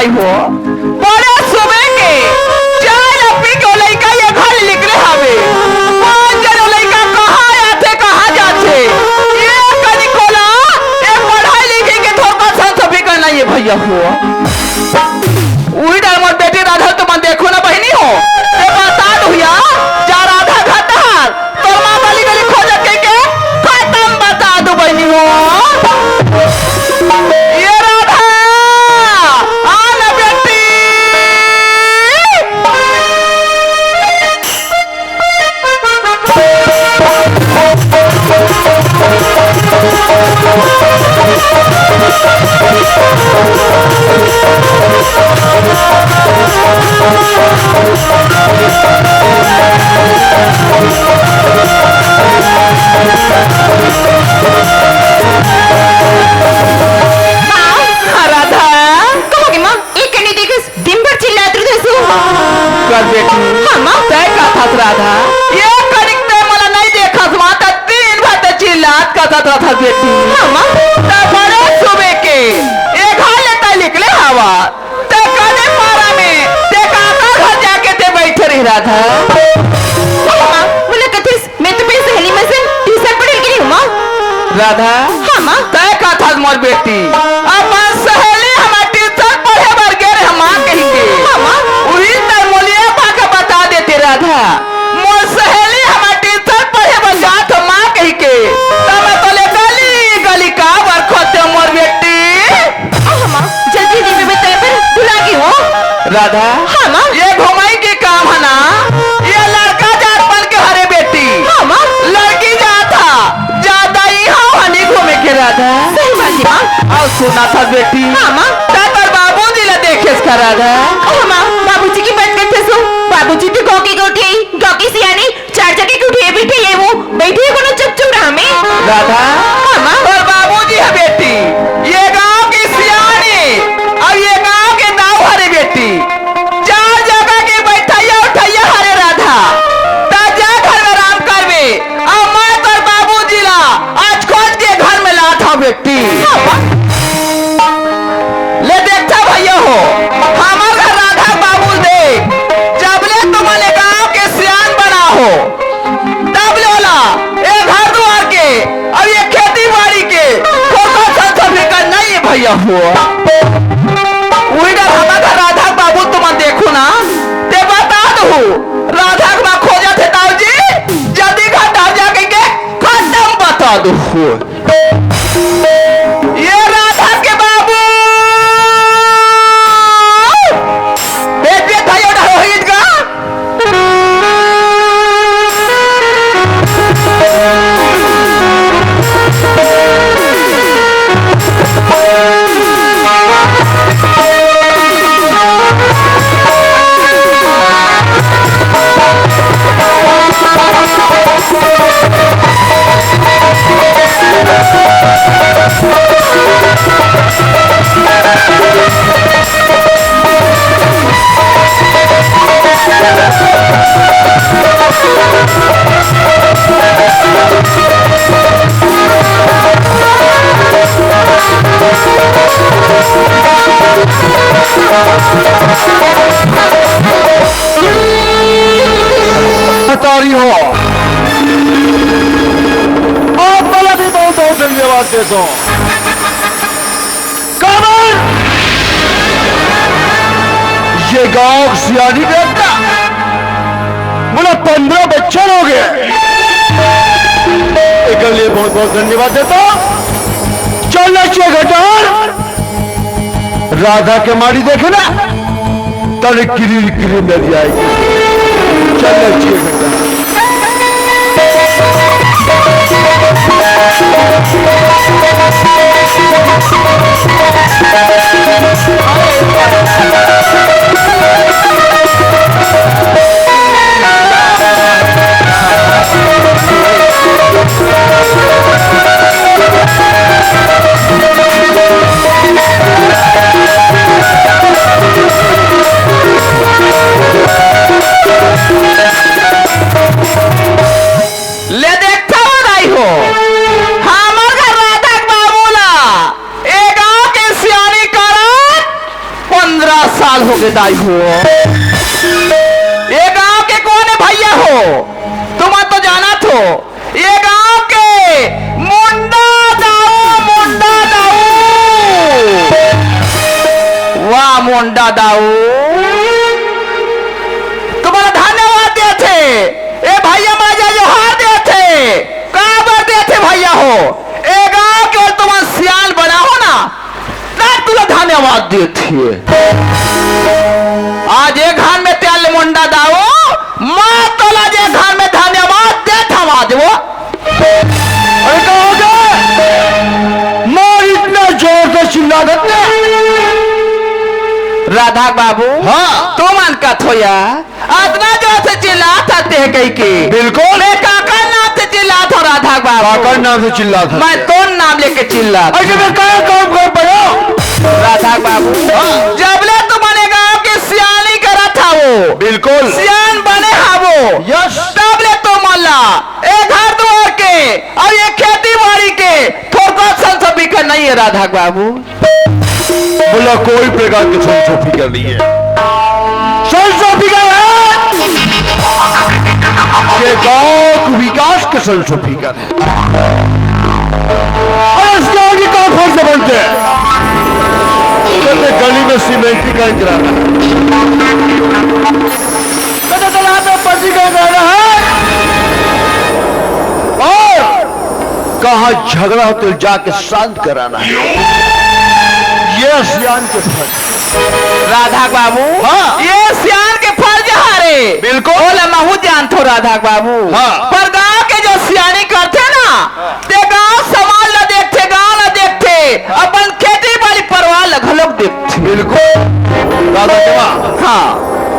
भाई हो बड़े सुबह के चाय अपनी के लड़का ये घर निकले हवे कौन जन लड़का कहाँ आते कहाँ जाते ये कनी कोला ये पढ़ाई लिखी के थोड़ा सा फिकर नहीं है भैया हो वही डर मोर बेटी राधा तुम देखो ना बहनी हो ते बता दो भैया जा राधा घाटार तो माँ गली गली खोज के खत्म बता दो बहनी हो ये राधा आना बेटी राधा ये कनिकते मला नहीं देखा माता दिन भर ते चिल्लात करत रहा बेटी मामा ता बड़े सुबह के ये घर लेता निकले हवा ते कने पारा में ते काका घर जाके ते बैठे रही राधा मामा बोले कथिस मैं तो मेरी सहेली में से ट्यूशन पढ़ के हूं मां राधा हां मां ते कथा मोर बेटी अपन सहेली हमार ट्यूशन पढ़े बर गे रे मां कहेंगे मामा वही त मोलिया पाके बता देते राधा मोर सहेली हमार ट्यूशन पढ़े बर जात मां कह के तब तो ले गली गली का बर खोते मोर बेटी मामा जल्दी दी में तेरे पर बुला के हो राधा हां मां ये घुमाई के काम है ना ये लड़का जात बन के हरे बेटी हां मां लड़की जाता ज्यादा ही हनी घूमे के राधा सही बात है मां और सुना था बेटी हां मां तर बाबूजी ला देखे इसका राधा मां बाबूजी की बात करते सो बाबूजी तो गौकी सियानी चार जगह की उठे बैठे ये वो बैठे कोनो चुप रहा में राधा हां मां और बाबूजी है बेटी ये गांव की सियानी और ये गांव के दाव हरे बेटी चार जगह के बैठैया उठैया हरे राधा ता जा घर में आराम करवे और मैं तर बाबूजी ला आज खोज के घर में लाता बेटी ले देखता भैया हो हमार घर राधा बाबू देख जब ले तुम्हारे गांव के सियान बना हो तब लोला ये घर द्वार के और ये खेती बाड़ी के कोई फिकर नहीं भैया हो उधर हमारा घर राधा बाबू तुम देखो ना ते बता दो राधा को खोजा थे ताऊ जी जल्दी घर ताऊ जाके के खत्म बता दो ये राधा के बाबू हो आप वाला भी बहुत बहुत धन्यवाद देता हूं ये गांव सियानी बेटा बोला 15 बच्चे हो गए एक लिए बहुत बहुत धन्यवाद देता हूं चलना चाहिए घटार राधा के माड़ी देखे ना तले किरी किरी मिल जाएगी चलना चाहिए घटार साल हो गए दाई हो। ये गांव के कौन है भैया हो? तुम तो जाना थो ये गांव के मुंडा दाऊ, मुंडा दाऊ। वाह मुंडा दाऊ, तुम्हारा धन्यवाद दे थे। ए भैया माजा जोहार दे थे, काबर दे थे भैया हो। ए गांव के तुम सियाल बना हो ना, तुला धन्यवाद दे थे। आज एक घर में तेल मुंडा दाऊ, माँ तोला जे घर में धन्यवाद दे था आज वो। अरे कहोगे माँ इतना जोर से चिल्ला देते? राधा बाबू, हाँ तुम अनका थोया इतना जोर से चिल्लाता थे कहीं की? बिल्कुल। मैं काका नाम से चिल्लाता हूँ राधा बाबू। काका नाम से चिल्ला था? मैं कौन नाम लेके चिल्ला? अरे मैं क्या काम कर पाया? राधा बाबू, जबले तुम्हारे गांव के सियानी करा था वो, बिल्कुल सियान बने हा वो, यस। तबले तो मल्ला एक घर द्वार के और ये खेती बाड़ी के थोड़ा संसबी का नहीं है राधा बाबू। बोला कोई प्रकार की संसोफी कर नहीं है। संसोफी का है ये गांव के विकास के संसोफी कर है। और इस गांव की कौन खोल से बनते हैं? कहते गली में सीमेंटीकरण कराना है, कहते तालाब में पक्कीकरण कराना है, और कहा झगड़ा हो तो जाके शांत कराना है। ये सियान के फर्ज। राधा बाबू, हाँ। ये सियान के फर्ज हारे बिल्कुल। बोले महू जान थो राधा बाबू। हाँ। पर गांव के जो सियानी करते ना, ते गांव समाज न देखते, गांव न देखते, अपन खेती बाड़ी परवाह लगलोग देखते। बिल्कुल। दादा के माँ, हाँ,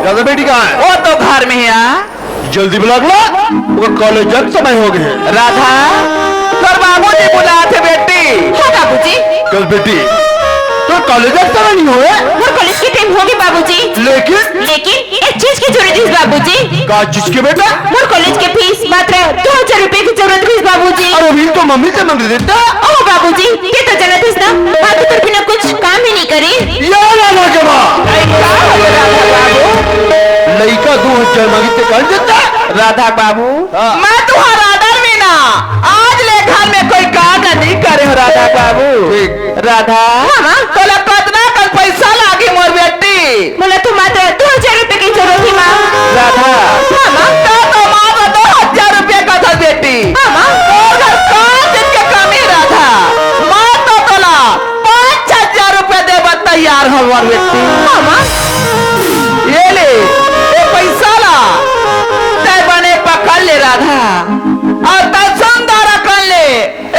दादा बेटी कहाँ है? वो तो घर में है। जल्दी बुला लो, वो कॉलेज तक समय हो गए। राधा, कर बाबूजी बुलाते बेटी। हाँ बाबूजी, कल बेटी तो कॉलेज तक समय नहीं हुए, मोर कॉलेज की टाइम होगी बाबूजी। लेकिन एक चीज की जरूरत है बाबूजी। का जिसके बेटा? मोर कॉलेज के फीस मात्र 2000 रुपए की जरूरत है बाबूजी। और अभी तो मम्मी से मांग देता। ओ बाबूजी, ये तो जानत है ना, बात तो बिना कुछ काम ही नहीं करे। यार आना के माँ, क्या हो राधा बाबू? लड़का 2000 मांगते कर देता। राधा बाबू, हाँ। मैं तुम्हारा आदर में ना आज ले घर में कोई काम नहीं करे हो राधा बाबू। ठीक। राधा, तो कितना कल पैसा लागी मोर बेटी? बोला तो मात्र 2000 रुपए की जरूरत है माँ। राधा, तो मात्र 2000 रुपये का था बेटी। और घर 5 दिन के कमी राधा, माँ तो तोला 5,000 रुपये देवा तैयार हो मोर बेटी। ये ले, ये पैसा ला, तय बने पकड़ ले राधा, और तय संदारा कर ले,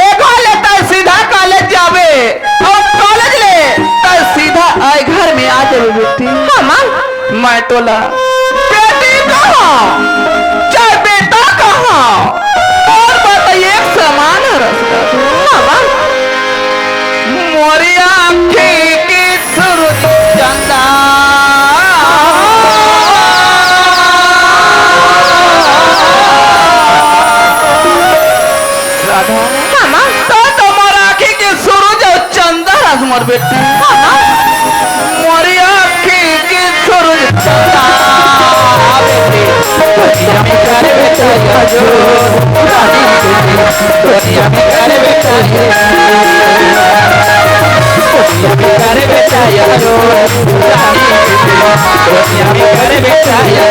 एक ले तय सीधा कॉलेज जावे, और कॉलेज ले तय सीधा आए घर में आ जावे बेटी। हाँ माँ, मैं तोला बेटी कहाँ, चाहे बेटा कहाँ, और बताइए एक समान है रास्ता। हाँ माँ, मोरी आँखें की सुरत चंदा, राधा, हाँ माँ, तो तुम्हारा आँखें की सूरज और चंदा रस मोर बेटी। मोरी आँखें की सूरज चंदा बेटी, दुनिया में करे बेटा जो, दुनिया में करे बेटा जो, दुनिया में करे बेटा जो, दुनिया में करे बेटा जो,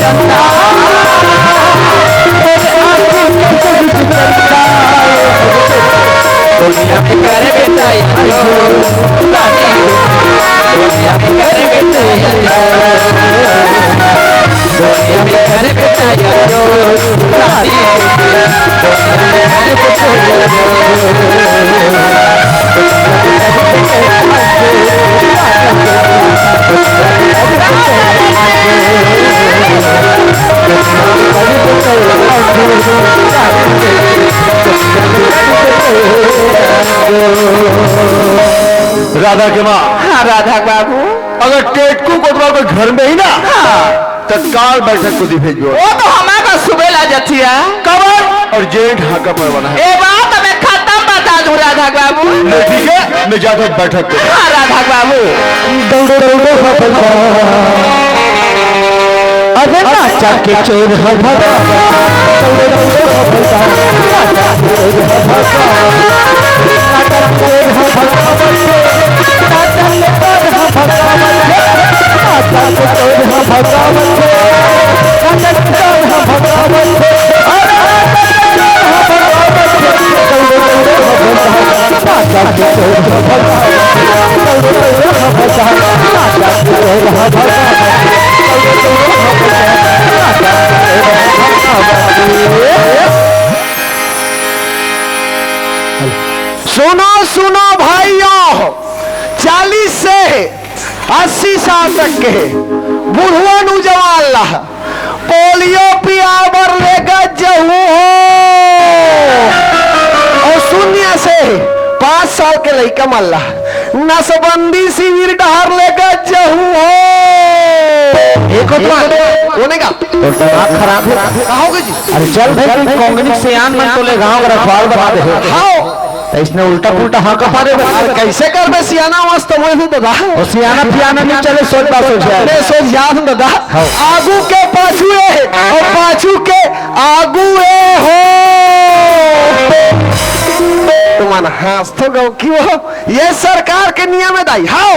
चंदा दुनिया में करे बेटा दुनिया में करे बेटा दुनिया में करे बेटा राधा के माँ, हाँ राधा बाबू, अगर टेटकू कोतवाल को घर में ही ना, तत्काल बैठक को दी भेजो। वो तो हमारा सुबह ला जाती है कबर और जेठ हाका पर बना है। ये बात मैं खत्म बता दूं राधा राधा बाबू। ले ठीक है, मैं जाता हूँ बैठक पे। हाँ राधा बाबू। अरे नाचा के चोर हो भगा, सुनो सुनो भाइयों, 40 से 80 साल तक के बुढ़वा नौजवान ला पोलियो पियावर लेगा जहू हो, और 0 से 5 साल के लड़का मल्ला नसबंदी शिविर डहार लेगा जहू हो। एक होने का खराब होगी जी। अरे चल भाई कांग्रेस से आन मन तो ले गाँव का रखवाल बना दे। हाँ इसने उल्टा पुल्टा हाँ कहा रे, कैसे कर बे सियाना मस्त मोए हूं दादा, और सियाना पियाना नहीं चले सोच बात सोच जाए। अरे सोच याद हूं दादा, आगू के पाछू है और पाछू के आगू है हो। तुम्हारा हाथ तो गौ क्यों हो, ये सरकार के नियम है दाई। हाओ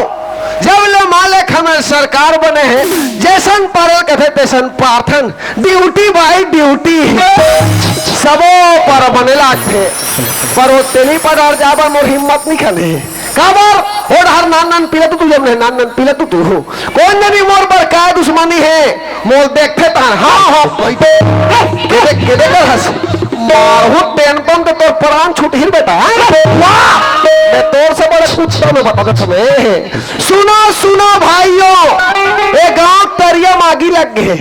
जब ले मालिक हमें सरकार बने हैं, जैसन परल कथे तैसन प्रार्थन, ड्यूटी बाई ड्यूटी सबो पर बने लागते, पर वो तेली पर और जाबा मोर हिम्मत नहीं खले काबर और हर नान पीला तू जब नहीं नान पीला तू कौन नहीं मोर पर का दुश्मनी है मोर देखते ता। हाँ हाँ केदे कर हंस मारू टेंशन तो तोर प्राण छूट ही बेटा। वाह मैं तोर से बड़े पूछता मैं बता तुम्हें। सुनो सुनो भाइयों, ये गांव तरिया मागी लग गए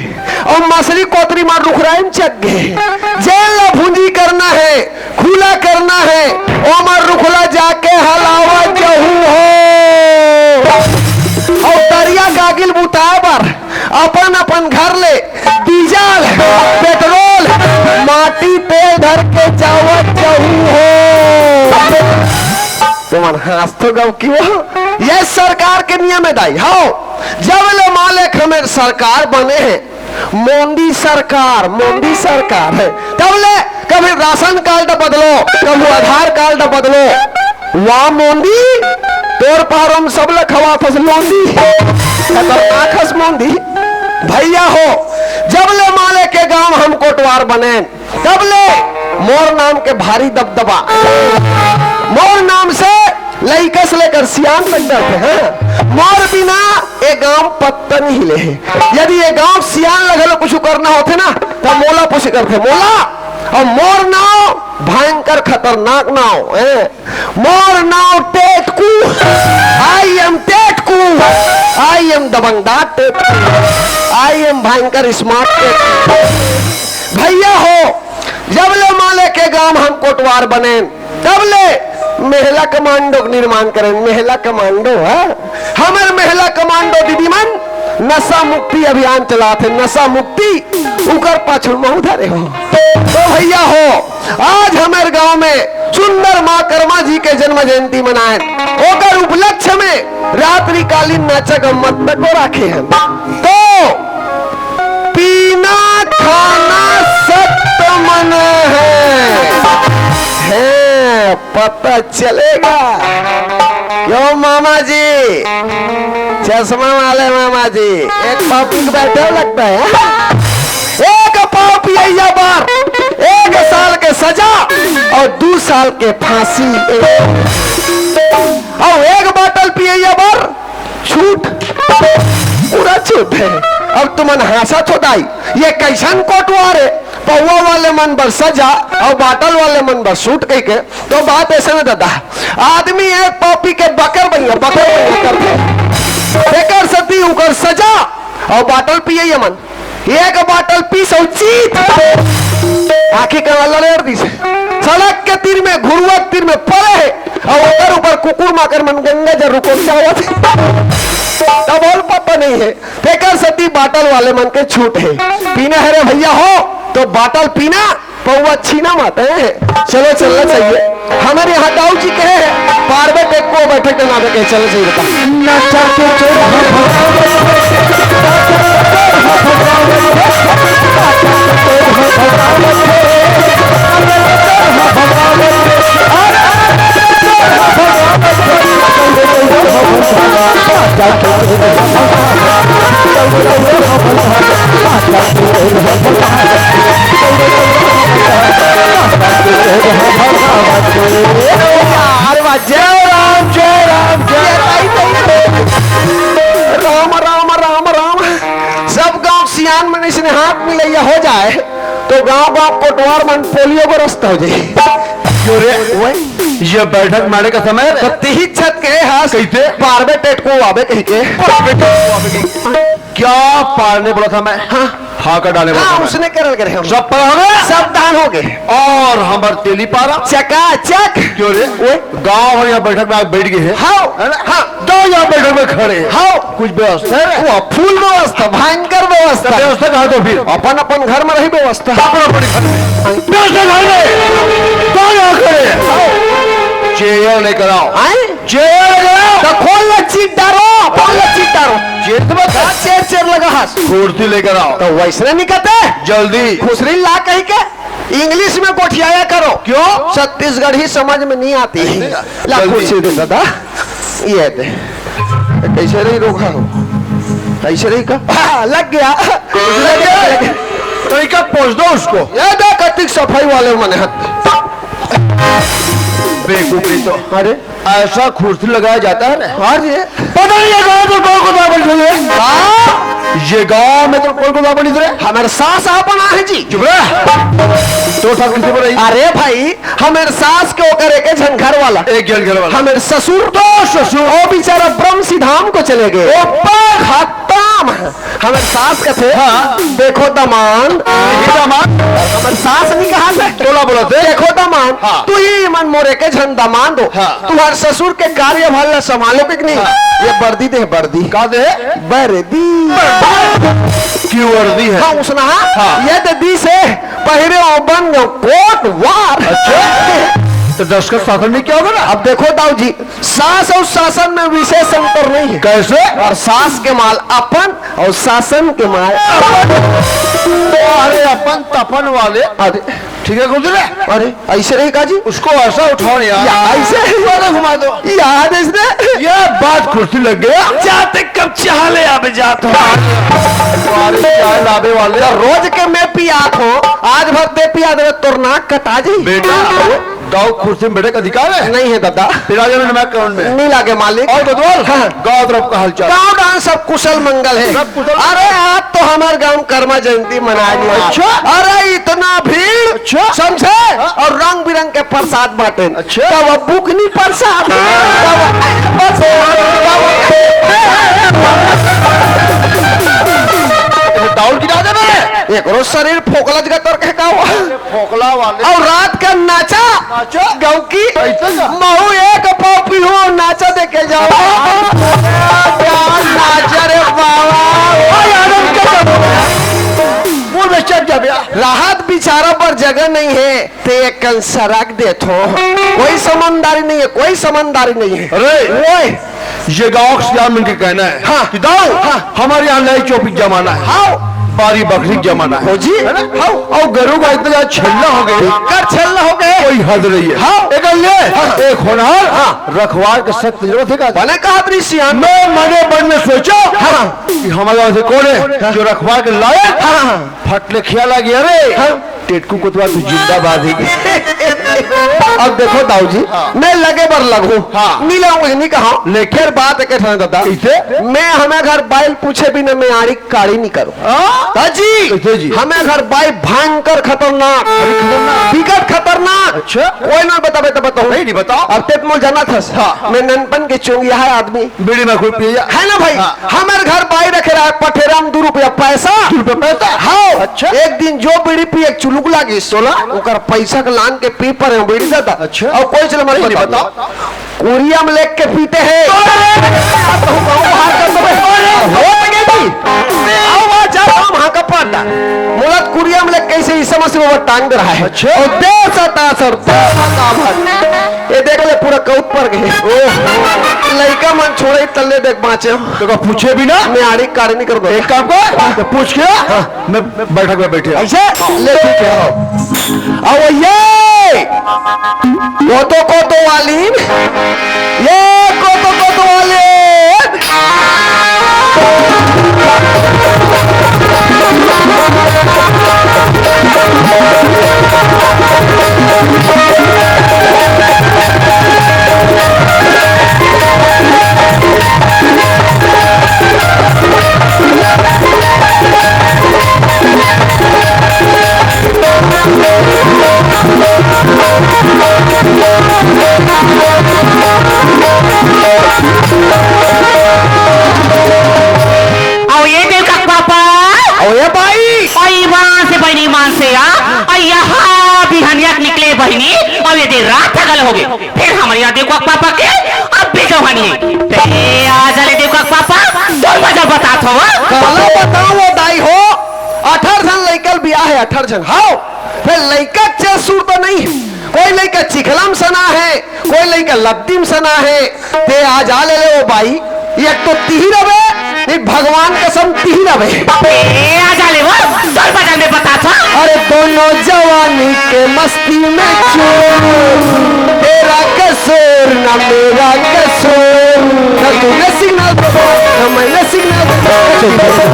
और मछली कोतरी मार रुखराइम चक गए। जेल भूंजी करना है, खुला करना है, ओमर रुखला जाके हलावा जहू हो। और तरिया गागिल बुताए पर अपन अपन घर ले डीजल पेट्रोल माटी तेल धर के जावत जहू हो। तुम्हार हाथ तो गौ क्यों, ये सरकार के नियम है दाई। हाँ जब ले मालिक हमें सरकार बने हैं, मोदी सरकार है, तब ले कभी राशन कार्ड बदलो, कभी आधार कार्ड बदलो। वाह मोदी तोर पार हम सब लखवा फस मोदी खतरनाक मोदी भैया हो। जब ले माले के गांव हम कोटवार बने, तब ले मोर नाम के भारी दबदबा, मोर नाम से लइका से लेकर सियान तक डरते हैं। मोर बिना ये गांव पत्ता नहीं हिले है। यदि ये गांव सियान लगल कुछ करना होते ना तो मोला पूछ करते मोला। और मोर नाव भयंकर खतरनाक नाव है, मोर नाव Tetku. I am Tetku, I am दबंगदार टेटकू, आई एम भयंकर स्मार्ट टेटकू। भैया हो जब ले माले के गांव हम कोटवार बने, तब ले महिला कमांडो निर्माण करें। महिला कमांडो है हमारे महिला कमांडो दीदी मन नशा मुक्ति अभियान चलाते, नशा मुक्ति उकर पाछड़ में धरे हो। तो भैया हो आज हमारे गांव में सुंदर माँ कर्मा जी के जन्म जयंती मनाए, ओकर उपलक्ष्य में रात्रिकालीन नाचा गम्मत तक को रखे हैं। तो पीना खाना सख्त मना है, पता चलेगा क्यों मामा जी, चश्मा वाले मामा जी एक पाप बैठे लगता है। एक पाप पिया बार 1 साल के सजा और 2 साल के फांसी, और 1 बोतल पिया बार छूट, पूरा छूट है। अब तुमन हासा छोड़ाई ये कैसन कोटवार है, पौवा वाले मन बर सजा और बाटल वाले मन बर सूट कह के। तो बात ऐसे में दादा आदमी एक पॉपी के बकर बनिया करते सती उकर सजा और बाटल पिए मन, एक बाटल पी सौ चीत आखिर का लड़ेर दी से सड़क के तीर में घुरुआ तीर में पड़े और ऊपर ऊपर कुकुर माकर मन गंगा जर रुको तब और पता नहीं है। फेकर सती बाटल वाले मन के छूट है, पीना है रे भैया हो तो बाटल पीना पौवा छीना माते हैं। चलो चलना चाहिए। हमारे यहाँ दाऊ जी के पार्वत एक को बैठक के नाम के चले सही बता नचा के जय राम जय राम जय राम राम राम राम। सब गांव सियान में से हाथ मिलैया हो जाए तो गांव गांव कोटवार मन पोलियो को रास्ता हो जाए। क्यों रे ये बैठक मारे का समय है? ही छत के हाँ कैसे पारवे टेट को आवे कही के क्या पालने बोला था मैं? हाँ का डाले बोला था मैं। उसने करल करे हम सब पर हो गए, सब दान हो गए और हमार तेली पारा चकाचक। क्यों रे गांव यहाँ बैठक में आप बैठ गए हैं। हाँ दो यहाँ बैठक में खड़े हैं। हाँ कुछ व्यवस्था है? वो फूल व्यवस्था भयंकर व्यवस्था व्यवस्था कहा तो फिर अपन अपन घर में रही व्यवस्था व्यवस्था घर में दो यहाँ खड़े हैं। चेयर लेकर आओ, चेयर लेकर आओ। तो खोल लो चीट डारो, खोल लो चीट डारो। चेयर में चेयर चेयर लगा हाथ कुर्सी लेकर आओ। तो वैसे नहीं कहते जल्दी खुसरी ला कहीं के इंग्लिश में गोठियाया करो। क्यों? छत्तीसगढ़ ही समझ में नहीं आती है। ला कुर्सी दे दादा, ये दे। कैसे रही रोका हो? कैसे रही का? लग गया, लग गया। तरीका पहुंच दो उसको। ये दे कतिक सफाई वाले मने हाथ। बेवकूफी तो अरे ऐसा कुर्सी लगाया जाता है ना? अरे पता नहीं ये गाँव तो कौन को दाबल है? ये गाँव में तो कौन को दाबल इधर है? हमारे सास अपना है जी। चुप रह। तो सब किसी पर रही? अरे भाई हमारे सास के ओकर एक झंझर वाला, एक घर वाला। हमारे ससुर तो ससुर वो बेचारा ब्रह्म सिद्धाम को चले गए। खत्म। हमारे सास का थे देखो दमान, हमारे सास नहीं कहा था टोला बोला थे देखो दमान तू ही मन मोरे के झन दमान दो। तुम्हारे ससुर के कार्य भल संभालो कि नहीं? ये वर्दी दे, वर्दी का दे वर्दी की वर्दी है। हाँ उसना ये दे दी से पहरे बन कोट वार। अच्छा तो दशरथ शासन में क्या होगा ना? अब देखो दाऊ जी सास और शासन में विशेष अंतर नहीं है। कैसे? और सास के माल अपन और शासन के माल तो अरे अपन तपन वाले। अरे ठीक है गुजरे। अरे ऐसे नहीं काजी उसको ऐसा उठाओ यार, ऐसे घुमा दो याद है इसने। ये बात कुर्सी लग गया। जाते कब चाह ले अब जात हो चाय लाभे वाले रोज के मैं पियात हो, आज भर दे पिया दे तोर नाक कटा जी। बेटा गाँव कुर्सी में बैठे का अधिकार है? नहीं है दादा। फिर आगे मैं कौन में नहीं लागे मालिक। और बदवाल गाँव तरफ का हालचाल गाँव डांस सब कुशल मंगल है। सब कुशल। अरे आज तो हमारे गाँव कर्मा जयंती मनाया गया। अच्छा। अरे इतना भीड़ अच्छा। समझे और रंग बिरंग के प्रसाद बांटे। अच्छा। तब वो बुकनी प्रसाद दाउल गिरा दे मैं। एक रोज शरीर फोकलज का तर्क है का हुआ। फोकला वाले और रात का नाचा गाँव की महू एक पॉपी हो नाचा देखे जाओ। क्या नाचा रे बाबा। राहत बिचारा पर जगह नहीं है ते एक सराक दे थो। कोई समझदारी नहीं है, कोई समझदारी नहीं है। अरे ओए ये गाँव सियाम मिलके कहना है हाँ। कि दाऊ हमारे यहाँ नई चौपी जमाना है। हाँ बारी बकरी जमाना है जी। है ना? और गरु का इतना ज्यादा छलना हो गए, कर छलना हो गए, कोई हद नहीं है। हाँ। एक होनहार रखवार का सख्त जरूरत है का? मैंने कहा दृश्य मैं मने मन में सोचा कि हमारे गाँव से कौन है जो रखवार के लायक फटले ख्याल आ गया रे टेटकू को तो तू जिंदाबाद है। अब देखो दाऊ जी मैं लगे बर लगू मिलाऊंगी नहीं कहा लेकिन बात है दादा मैं हमें घर बाइल पूछे भी न मैं आड़ी काड़ी नहीं करूँ जी। हमें घर बाइल भयंकर खतरनाक विकट खतरनाक। अच्छा कोई ना बता बताओ नहीं बताओ। अब तेत मोल जाना था मैं ननपन के चोंगिया है आदमी बीड़ी में कोई पिया है ना भाई। हमारे घर बाई रखे रहा है पठेराम 2 रुपया पैसा। हाँ अच्छा। एक दिन जो बीड़ी पी एक चुलुक लागी 16 ओकर पैसा के लान के पी पर बीड़ी दादा। अच्छा। और कोई चलो मत बताओ कुरिया में लेके पीते हैं। मुलत कुरिया में लेके कैसे इस समझ से वो टांग रहा है। अच्छा। और 10 काम है। कौत पर गए लड़का मन छोड़े तल्ले देख बाँचे तो पूछे भी ना मैं आड़ी काड़ी नहीं करूँगा एक काम कर तो पूछ के मैं बैठक में बैठे ऐसे ले ठीक है आओ ये कोतो वाली ये कोतो वाली और ये देव का पापा आओ ये भाई और ईमान से बहनी ईमान से और यहाँ भी हनियत निकले बहनी और ये देर रात थकल हो गए फिर हमारे यहाँ देव का पापा के अब भी जवानी ते आज वाले देव का पापा दो वजह बता थो कहला बताओ वो दाई हो 18 जन लड़कल बिया है 18 जन हाँ फिर लड़का चेसूर तो नहीं है कोई लड़का चिखलम सना है कोई लड़का लद्दीम सना है ते आज आ ले वो भाई एक तो तीर रवे एक भगवान कसम तीर रवे आज वाले वो दो वजह में बता था अरे दोनों जवानी के मस्ती में चोर तेरा कसूर ना मेरा कसूर ना तूने सिग्नल दो ना मैंने सिग्नल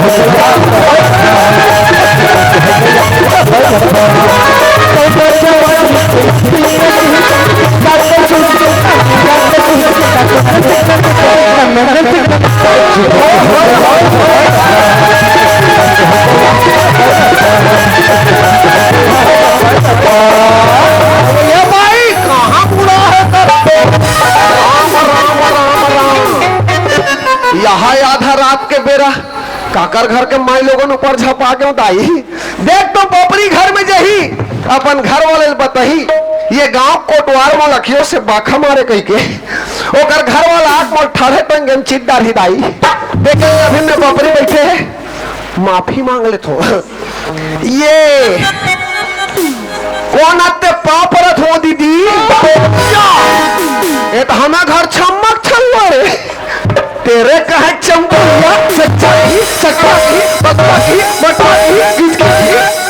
ये भाई कहाँ पूरा है यहाँ आधा रात के बेरा काकर घर के माई लोगों ऊपर झपा के उताई देख तो पोपरी घर में जही अपन घर वाले बताही ये गांव कोटवार में लखियों से बाखा मारे कही के ओकर घर वाला आठ मोट ठाढ़े टंगन चिट्टा हिदाई देखे अभी में पोपरी बैठे है माफी मांग ले तो ये कौन आते पाँव परत हो दीदी ये तो हमें घर चमक छल्लो रे तेरे कहे चंपलिया सच्चाई सच्चाई बकवासी बटवासी किसकी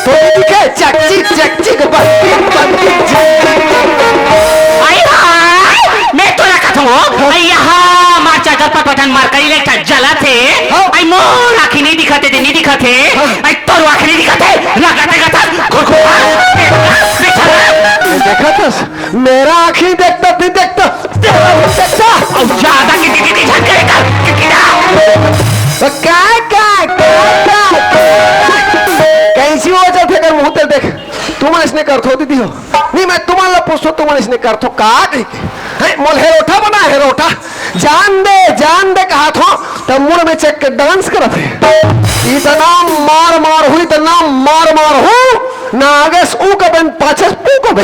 तो दिखे चक्ची चक्ची के बत्ती आई हाय मैं तो रखा था आई यहाँ मार चादर पर पठान मार करी ले जला थे आई मोर आँखें नहीं दिखाते थे नहीं दिखाते आई तोर आँखें नहीं दिखाते लगाते गाता देखा था मेरा आँखें देखता भी देखता तेरा भी देखता और ज्यादा कितनी झटकेगा कैसी हो जाते कर मुंह देख तुम इसने कर थो दीदी हो नहीं मैं तुम्हारा पूछो तुम इसने कर थो का मोल हेरोठा बना हेरोठा जान दे कहा थो तब मुड़ में चेक के डांस करते इतना मार मार हुई इतना मार मार हूँ ना आगे ऊ कबन पाछे पू कबे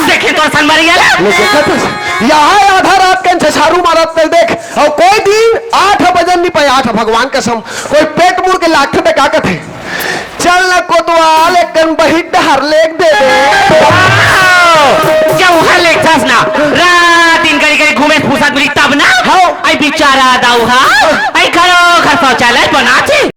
देखे तो सन मर गया यहाँ आधा रात के छारू मारत कर देख और कोई दिन 8 बजन नहीं पाए 8 भगवान कसम कोई पेट मुड़ के लाख पे का थे चल न कोतवाल एक कन बहिट हर लेक दे जौहर लेक ना रात दिन करी करी घूमे फुसत मिली तब ना आई बेचारा दाऊहा आई घरों घर शौचालय बना थे